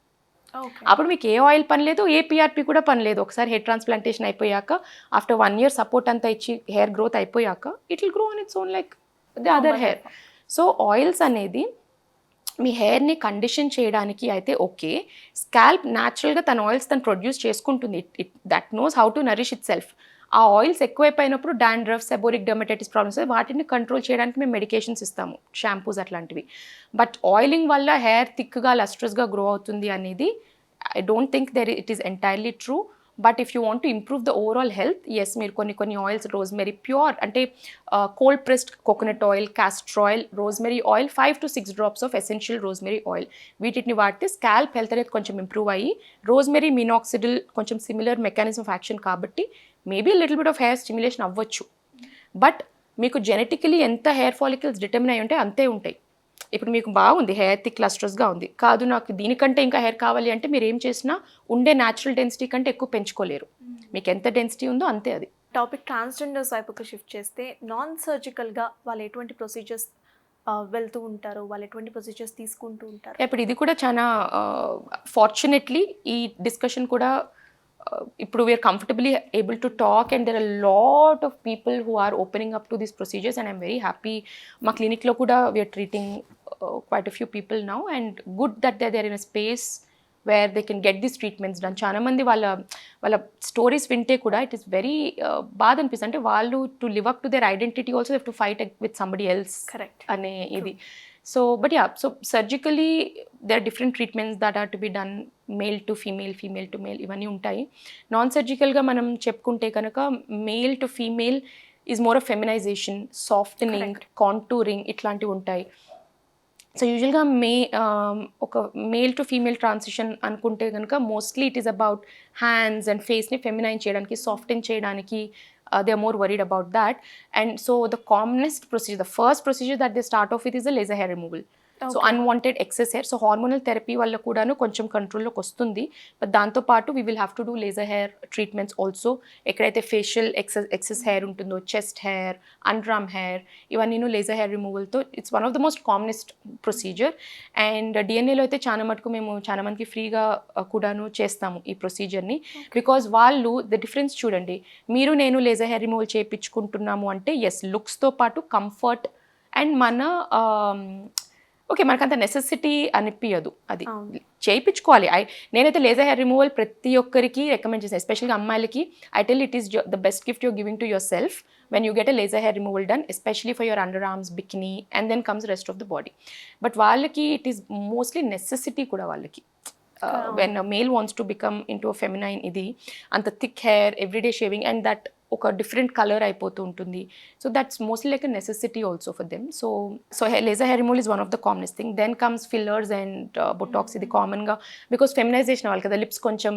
అప్పుడు మీకు ఏ ఆయిల్ పని లేదు, ఏ పిఆర్పి కూడా పని లేదు. ఒకసారి హెయిర్ ట్రాన్స్ప్లాంటేషన్ అయిపోయాక ఆఫ్టర్ 1 year సపోర్ట్ అంతా ఇచ్చి హెయిర్ గ్రోత్ అయిపోయాక it will grow on its own like the other hair. So oils అనేది మీ హెయిర్ని కండిషన్ చేయడానికి అయితే ఓకే. స్కాల్ప్ న్యాచురల్గా తన ఆయిల్స్ తను ప్రొడ్యూస్ చేసుకుంటుంది. It that knows how to nourish itself. ఆ ఆయిల్స్ ఎక్కువైపోయినప్పుడు డాండ్రఫ్, సెబోరిక్ డెర్మటైటిస్ ప్రాబ్లమ్స్ వాటిని కంట్రోల్ చేయడానికి మేము మెడికేషన్స్ ఇస్తాము, షాంపూస్ అట్లాంటివి. బట్ ఆయిలింగ్ వల్ల హెయిర్ థిక్గా లస్ట్రస్గా గ్రో అవుతుంది అనేది I don't think it is entirely true. But if you want to improve the overall health, yes మీరు కొన్ని ఆయిల్స్ రోజ్మెరీ ప్యూర్ అంటే cold pressed coconut oil, castor oil, rosemary oil 5 to 6 drops of essential rosemary oil వీటిని వాడితే స్కాల్ప్ హెల్త్ అనేది కొంచెం ఇంప్రూవ్ అయ్యి రోజ్మెరీ మినాక్సిడిల్ కొంచెం సిమిలర్ మెకానిజం ఆఫ్ యాక్షన్ కాబట్టి maybe little bit of hair stimulation అవ్వచ్చు. బట్ మీకు జెనెటికలీ ఎంత హెయిర్ ఫాలికల్స్ డిటర్మిన్ అయి ఉంటే అంతే ఉంటాయి. ఇప్పుడు మీకు బాగుంది హెయిర్ థిక్ క్లస్టర్స్గా ఉంది, కాదు నాకు దీనికంటే ఇంకా హెయిర్ కావాలి అంటే మీరు ఏం చేసినా ఉండే న్యాచురల్ డెన్సిటీ కంటే ఎక్కువ పెంచుకోలేరు. మీకు ఎంత డెన్సిటీ ఉందో అంతే అది. టాపిక్ ట్రాన్స్జెండర్స్ వైపుకి షిఫ్ట్ చేస్తే నాన్ సర్జికల్గా వాళ్ళు ఎటువంటి ప్రొసీజర్స్ వెళ్తూ ఉంటారు, వాళ్ళు ఎటువంటి ప్రొసీజర్స్ తీసుకుంటూ ఉంటారు? ఇప్పుడు ఇది కూడా చాలా ఫార్చునేట్లీ ఈ డిస్కషన్ కూడా ఇప్పుడు we are comfortably able to talk and there are lot of people who are opening up to these procedures and I'm very happy. మా క్లినిక్లో కూడా we are treating quite a few people now and good that they are in a space where they can get these treatments done. చాలా మంది వాళ్ళ స్టోరీస్ వింటే కూడా ఇట్ ఈస్ వెరీ బాధ అనిపిస్తుంది. అంటే వాళ్ళు to live up to their identity also have to fight with somebody else correct అనే ఇది. So but yeah, so surgically there are different treatments that are to be done, male to female, female to male ఇవన్నీ ఉంటాయి. నాన్ సర్జికల్గా మనం చెప్పుకుంటే కనుక male to female is more of feminisation, softening, contouring ఇట్లాంటివి ఉంటాయి. సో యూజువల్గా ఒక మేల్ టు ఫీమేల్ ట్రాన్సిషన్ అనుకుంటే కనుక mostly it is about hands and ఫేస్ని ఫెమినైన్ చేయడానికి, సాఫ్టెన్ చేయడానికి. They are more worried about that. And so the commonest procedure, the first procedure that they start off with is a laser hair removal. So unwanted excess hair. So hormonal therapy వల్ల కూడాను కొంచెం కంట్రోల్లోకి వస్తుంది. బట్ దాంతోపాటు we will have to do laser hair treatments also. ఎక్కడైతే ఫేషియల్ ఎక్సెస్ హెయిర్ ఉంటుందో, చెస్ట్ హెయిర్, అండర్ఆర్మ్ హెయిర్, ఇవన్నీ లేజర్ హెయిర్ రిమూవల్తో it's one of the most commonest procedure. And డిఎన్ఏలో అయితే చాలా మటుకు మేము చాలా మందికి ఫ్రీగా కూడాను చేస్తాము ఈ ప్రొసీజర్ని. బికాజ్ వాళ్ళు ద డిఫరెన్స్ చూడండి, మీరు నేను లేజర్ హెయిర్ రిమూవల్ చేయించుకుంటున్నాము అంటే ఎస్ లుక్స్తో పాటు కంఫర్ట్ అండ్ మన ఓకే మనకంత నెసెసిటీ అనిపించదు, అది చేయించుకోవాలి. నేనైతే లేజర్ హెయిర్ రిమూవల్ ప్రతి ఒక్కరికి రికమెండ్ చేస్తాను, ఎస్పెషల్గా అమ్మాయిలకి. I tell it is the best gift you're giving to yourself when you get a laser hair removal done, especially for your under arms, bikini and then comes rest of the body. But వాళ్ళకి ఇట్ ఈస్ మోస్ట్లీ నెసెసిటీ కూడా వాళ్ళకి. When male wants to become in to feminine, ఇది అంత thick hair, everyday shaving and that ఒక డిఫరెంట్ కలర్ అయిపోతూ ఉంటుంది. So that's mostly like a necessity also for them. So laser hair removal is one of the commonest thing. Then comes fillers and botox. ఇది కామన్గా బికాస్ ఫెమినైజేషన్ అవ్వాలి కదా, లిప్స్ కొంచెం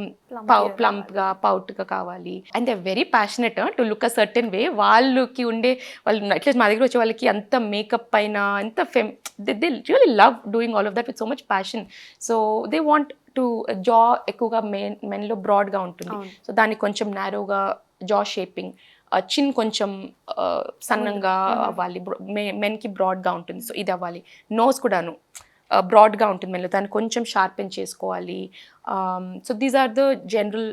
ప్లంప్గా పౌట్గా కావాలి. And they are very passionate to look a certain way. వాళ్ళకి ఉండే వాళ్ళు అట్లీస్ట్ మా దగ్గర వచ్చే వాళ్ళకి అంత మేకప్ పైన అంత they really love doing all of that with so much passion. So they want to జా ఎక్కువగా మెన్లో బ్రాడ్గా ఉంటుంది, సో దానికి కొంచెం నారోగా జా షేపింగ్, చిన్ కొంచెం సన్నంగా అవ్వాలి, మెన్కి బ్రాడ్గా ఉంటుంది, సో ఇది అవ్వాలి. నోస్ కూడాను బ్రాడ్గా ఉంటుంది మెన్లో, దాన్ని కొంచెం షార్పెన్ చేసుకోవాలి. So these are the general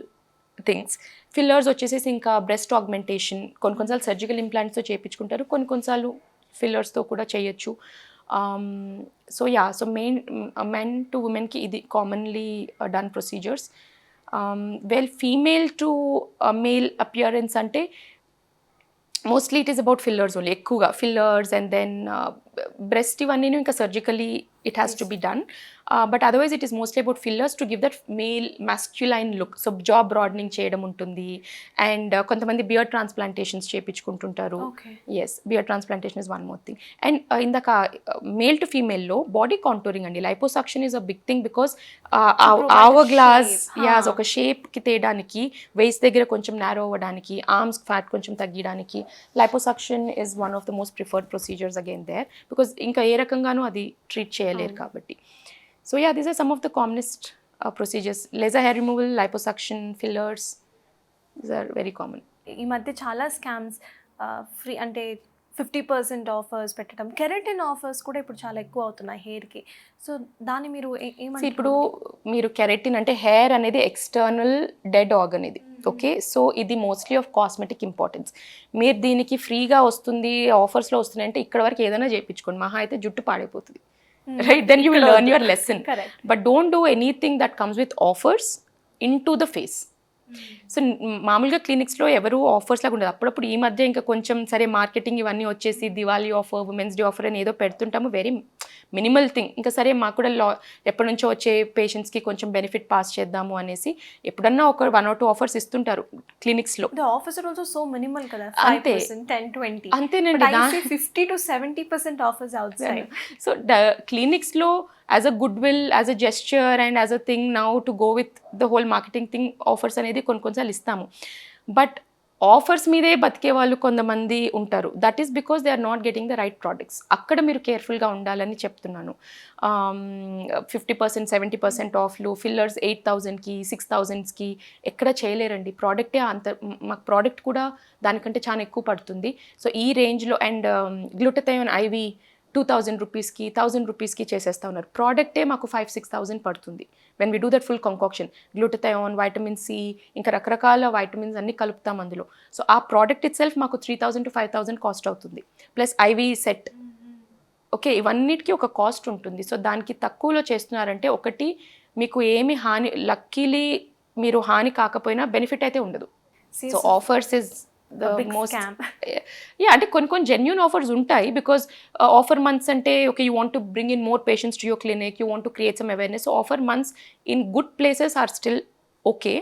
things. Fillers వచ్చేసేసి ఇంకా బ్రెస్ట్ ఆగ్మెంటేషన్, కొన్నిసార్లు సర్జికల్ ఇంప్లాంట్స్తో చేయించుకుంటారు, కొన్నిసార్లు ఫిల్లర్స్తో కూడా చేయొచ్చు. So yeah, so men to ఉమెన్కి ఇది commonly done procedures. Well female to male appearance అంటే mostly it is about fillers only, ఎక్కువగా ఫిల్లర్స్ అండ్ దెన్ బ్రెస్ట్ ఇవన్నీ ఇంకా surgically it has to be done. But otherwise it is mostly about fillers to give that male masculine look. So jaw broadening చేయడం ఉంటుంది, అండ్ కొంతమంది బియర్ ట్రాన్స్ప్లాంటేషన్స్ చేయించుకుంటుంటారు. Okay. Yes, beard transplantation is one more thing. And ఇందాక మేల్ టు ఫీమేల్లో బాడీ కాంటూరింగ్ అండి, liposuction is a big thing because hour glass as ఒక షేప్కి తేయడానికి, వేస్ట్ దగ్గర కొంచెం నారో అవ్వడానికి, ఆర్మ్స్ ఫ్యాట్ కొంచెం తగ్గడానికి liposuction is one of the most preferred procedures again there, because ఇంకా ఏ రకంగానూ అది ట్రీట్ చేయలేరు కాబట్టి. So ya, these are some of the commonest procedures. Laser hair removal, liposuction, fillers, these are very common. ఈ మధ్య చాలా స్కామ్స్ ఫ్రీ అంటే 50% ఆఫర్స్ పెట్టడం, కెరటిన్ ఆఫర్స్ కూడా ఇప్పుడు చాలా ఎక్కువ అవుతున్నాయి హెయిర్కి. సో దాన్ని మీరు See, ఇప్పుడు మీరు కెరటిన్ అంటే హెయిర్ అనేది ఎక్స్టర్నల్ డెడ్ ఆర్గన్ ఇది, ఓకే. సో ఇది మోస్ట్లీ ఆఫ్ కాస్మెటిక్ ఇంపార్టెన్స్. మీరు దీనికి ఫ్రీగా వస్తుంది, ఆఫర్స్లో వస్తుంది అంటే ఇక్కడ వరకు ఏదైనా చేయించుకోండి, మహా అయితే జుట్టు పాడైపోతుంది, right? Then you will learn your lesson. Correct. But don't do anything that comes with offers in to the face. So మామూలుగా క్లినిక్స్లో ఎవరు ఆఫర్స్ లాగా ఉండదు. అప్పుడప్పుడు ఈ మధ్య ఇంకా కొంచెం సరే మార్కెటింగ్ ఇవన్నీ వచ్చేసి Diwali offer, women's day offer అని ఏదో పెడుతుంటాము, వెరీ మినిమల్ థింగ్. ఇంకా సరే మాకు కూడా ఎప్పటి నుంచో వచ్చే పేషెంట్స్కి కొంచెం బెనిఫిట్ పాస్ చేద్దాము అనేసి ఎప్పుడన్నా ఒక 1 or 2 ఆఫర్స్ ఇస్తుంటారు క్లినిక్స్లో. the offers are also so minimal కదా, అంతే. 5%, 10-20. అంతేనండి. But I see 50 to 70% offers outside. So క్లినిక్స్లో as a good will, as a gesture and as a thing now to go with the whole marketing thing, offers అనేది కొన్నిసార్లు ఇస్తాము. బట్ ఆఫర్స్ మీదే బతికే వాళ్ళు కొంతమంది ఉంటారు. That is because they are not getting the right products. అక్కడ మీరు కేర్ఫుల్గా ఉండాలని చెప్తున్నాను. 50%, 70% ఆఫ్లు, ఫిల్లర్స్ 8,000కి 6,000కి ఎక్కడ చేయలేరండి. ప్రోడక్టే అంత, మాకు ప్రోడక్ట్ కూడా దానికంటే చాలా ఎక్కువ పడుతుంది. సో ఈ రేంజ్లో, అండ్ గ్లూటథయోన్ ఐవి 2,000 రూపీస్కి 1,000 రూపీస్కి చేసేస్తా ఉన్నారు. ప్రోడక్టే మాకు 5,000-6,000 పడుతుంది when we do that full concoction. Glutathione, vitamin C, ఇంకా రకరకాల వైటమిన్స్ అన్ని కలుపుతాం అందులో. సో ఆ ప్రోడక్ట్ ఇట్ సెల్ఫ్ మాకు 3,000 to 5,000 కాస్ట్ అవుతుంది, ప్లస్ ఐవి సెట్. ఓకే, ఇవన్నిటికీ ఒక కాస్ట్ ఉంటుంది. సో దానికి తక్కువలో చేస్తున్నారంటే, ఒకటి మీకు ఏమి హాని, లక్కీలీ మీరు హాని కాకపోయినా బెనిఫిట్ అయితే ఉండదు. So offers is the most, ya, అంటే కొన్ని జెన్యూన్ ఆఫర్స్ ఉంటాయి. బికాస్ ఆఫర్ మంత్స్ అంటే okay, you want to bring in more patients to your clinic, you want to create some awareness. So offer months in good places are still okay.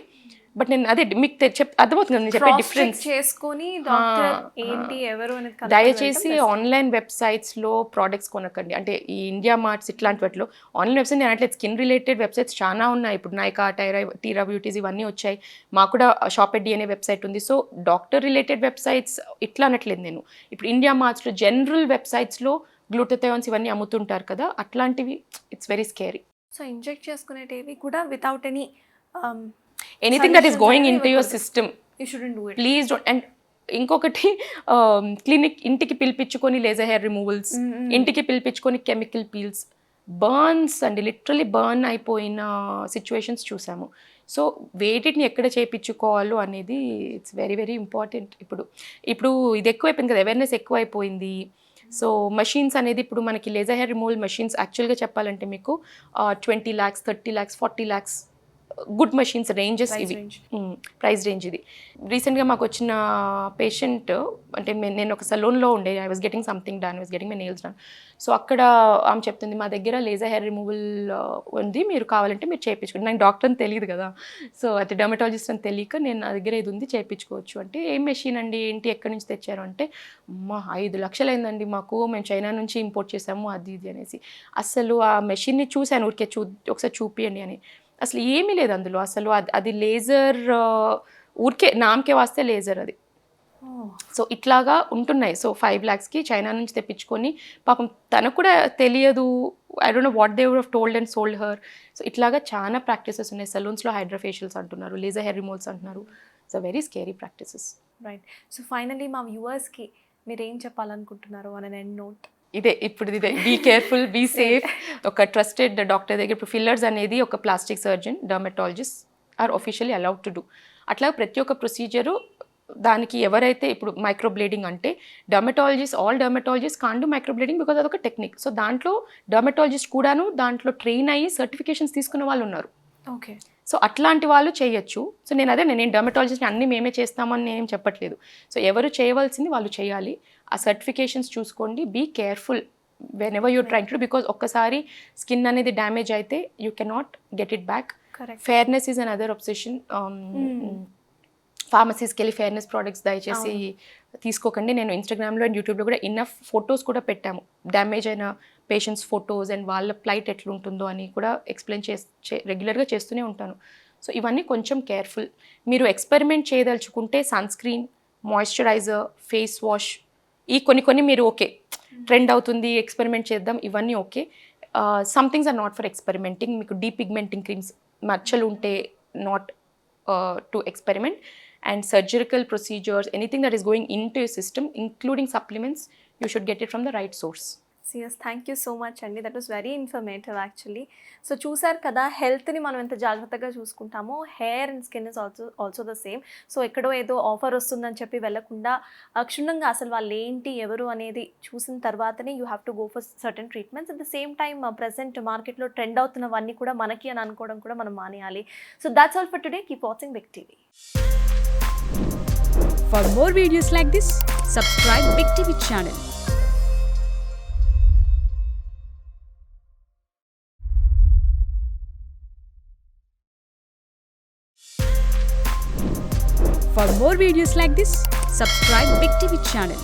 But నేను అదే మీకు అర్థమవుతుంది నేను చెప్పే డిఫరెన్స్. చేసుకొని డాక్టర్ ఏంటి ఎవరు అని దయచేసి ఆన్లైన్ వెబ్సైట్స్లో ప్రోడక్ట్స్ కొనకండి. అంటే ఈ ఇండియా మార్ట్స్ ఇట్లాంటి వాటిలో ఆన్లైన్ వెబ్సైట్, నేను అట్లా స్కిన్ రిలేటెడ్ వెబ్సైట్స్ చాలా ఉన్నాయి. ఇప్పుడు నైకా, టీరా బ్యూటీస్ ఇవన్నీ వచ్చాయి. మాకు కూడా షాపెడ్డి అనే వెబ్సైట్ ఉంది. సో డాక్టర్ రిలేటెడ్ వెబ్సైట్స్ ఇట్లా అనట్లేదు నేను. ఇప్పుడు ఇండియా మార్ట్స్లో జనరల్ వెబ్సైట్స్లో గ్లూటథయోన్స్ ఇవన్నీ అమ్ముతుంటారు కదా, అట్లాంటివి it's very scary. So inject చేసుకునేటివి కూడా without any anything that is going in to your system, you shouldn't do it. Please don't. And ఇంకొకటి, క్లినిక్ ఇంటికి పిలిపించుకొని లేజర్ హెయిర్ రిమూవల్స్, ఇంటికి పిలిపించుకొని కెమికల్ పీల్స్, బర్న్స్ అండి, లిటరలీ బర్న్ అయిపోయిన సిచ్యువేషన్స్ చూసాము. సో వేటిని ఎక్కడ చేయించుకోవాలో అనేది ఇట్స్ వెరీ వెరీ ఇంపార్టెంట్. ఇప్పుడు ఇది ఎక్కువైపోయింది కదా, అవేర్నెస్ ఎక్కువైపోయింది. సో మషీన్స్ అనేది ఇప్పుడు మనకి లేజర్ హెయిర్ రిమూవల్ మషీన్స్ యాక్చువల్గా చెప్పాలంటే మీకు 20 lakhs, 30 lakhs, 40 lakhs good machines ranges ఇవి, ప్రైస్ రేంజ్ ఇది. రీసెంట్గా మాకు వచ్చిన పేషెంట్, అంటే నేను ఒక సలూన్లో ఉండే, I was getting something done, I was getting my nails done. So అక్కడ ఆమె చెప్తుంది, మా దగ్గర లేజర్ హెయిర్ రిమూవల్ ఉంది, మీరు కావాలంటే మీరు చేయించుకోండి. నాకు డాక్టర్ అని తెలియదు కదా, సో అది డర్మటాలజిస్ట్ అని తెలియక నేను నా దగ్గర ఇది ఉంది చేయించుకోవచ్చు అంటే, ఏం మెషిన్ అండి, ఏంటి, ఎక్కడి నుంచి తెచ్చారు అంటే, అమ్మా 5 లక్షలు అయిందండి మాకు, మేము చైనా నుంచి ఇంపోర్ట్ చేసాము అది ఇది అనేసి. అసలు ఆ మెషిన్ని చూశాను, ఊరికే ఒకసారి చూపియండి అని. అసలు ఏమీ లేదు అందులో. అసలు అది లేజర్, ఊరికే నామకే వాస్తే లేజర్ అది. సో ఇట్లాగా ఉంటున్నాయి. సో 5 lakhsకి చైనా నుంచి తెప్పించుకొని, పాపం తనకు కూడా తెలియదు, I don't know what they would have told and sold her. So ఇట్లాగా చాలా ప్రాక్టీసెస్ ఉన్నాయి. సలూన్స్లో హైడ్రోఫేషియల్స్ అంటున్నారు, లేజర్ హెయిర్ రిమూవల్స్ అంటున్నారు. So very scary practices. Right. So finally మా వ్యూవర్స్కి మీరు ఏం చెప్పాలనుకుంటున్నారు అని ఎండ్ నోట్? ఇదే బీ కేర్ఫుల్, బీ సేఫ్. ఒక ట్రస్టెడ్ డాక్టర్ దగ్గర, ఇప్పుడు ఫిల్లర్స్ అనేది ఒక plastic surgeon, dermatologist are officially allowed to do. అట్లా ప్రతి ఒక్క ప్రొసీజరు దానికి ఎవరైతే, ఇప్పుడు మైక్రోబ్లేడింగ్ అంటే all dermatologist can do microblading because అదొక టెక్నిక్. సో దాంట్లో డర్మటాలజిస్ట్ కూడాను దాంట్లో ట్రైన్ అయ్యి సర్టిఫికేషన్స్ తీసుకున్న వాళ్ళు ఉన్నారు. ఓకే. సో అట్లాంటి వాళ్ళు చేయొచ్చు. సో నేను డర్మటాలజిస్ట్ని అన్నీ మేమే చేస్తామని నేనేం చెప్పట్లేదు. సో ఎవరు చేయవలసింది వాళ్ళు చేయాలి. ఆ సర్టిఫికేషన్స్ చూసుకోండి, be careful whenever you're trying to, because ఒక్కసారి స్కిన్ అనేది డ్యామేజ్ అయితే you cannot get it back. Correct. Fairness is another obsession. ఫార్మసీస్కి వెళ్ళి ఫేర్నెస్ ప్రోడక్ట్స్ దయచేసి తీసుకోకండి. నేను ఇన్స్టాగ్రామ్లో అండ్ యూట్యూబ్లో కూడా ఇన్నఫ్ ఫొటోస్ కూడా పెట్టాము, డ్యామేజ్ అయిన పేషెంట్స్ ఫొటోస్ అండ్ వాళ్ళ ప్లైట్ ఎట్లుంటుందో అని కూడా ఎక్స్ప్లెయిన్ రెగ్యులర్గా చేస్తూనే ఉంటాను. సో ఇవన్నీ కొంచెం కేర్ఫుల్. మీరు ఎక్స్పెరిమెంట్ చేయదలుచుకుంటే sun screen, moisturiser, face wash, ఈ కొన్ని మీరు ఓకే ట్రెండ్ అవుతుంది ఎక్స్పెరిమెంట్ చేద్దాం, ఇవన్నీ okay. Some things are not for experimenting. మీకు డీపిగ్మెంటింగ్ క్రీమ్స్ మచ్చలు ఉంటే not to experiment, and surgical procedures, anything that is going into your system including supplements, you should get it from the right source. సిఎస్, థ్యాంక్ యూ సో మచ్ అండి. That was very informative actually. So చూసారు కదా, హెల్త్ని మనం ఎంత జాగ్రత్తగా చూసుకుంటామో hair and skin is also the same. So ఎక్కడో ఏదో ఆఫర్ వస్తుందని చెప్పి వెళ్ళకుండా క్షుణ్ణంగా అసలు వాళ్ళు ఏంటి ఎవరు అనేది చూసిన తర్వాతనే you have to go for certain treatments. At the same time present మార్కెట్లో ట్రెండ్ అవుతున్నవన్నీ కూడా మనకి అని అనుకోవడం కూడా మనం మానేయాలి. So that's all for today. Keep watching big TV. For more videos like this, subscribe Big TV channel. For more videos like this, subscribe Big TV channel.